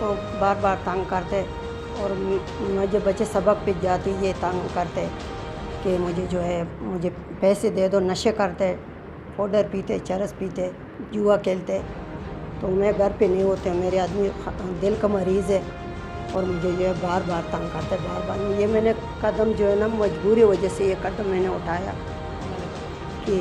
तो बार बार तंग करते और मुझे बच्चे सबक पे जाती ये तंग करते कि मुझे जो है मुझे पैसे दे दो। नशे करते, पाउडर पीते, चरस पीते, जुआ खेलते। तो मैं घर पे नहीं होते, मेरे आदमी दिल का मरीज़ है और मुझे जो है बार बार तंग करते, बार बार। ये मैंने कदम जो है ना मजबूरी वजह से ये कदम मैंने उठाया कि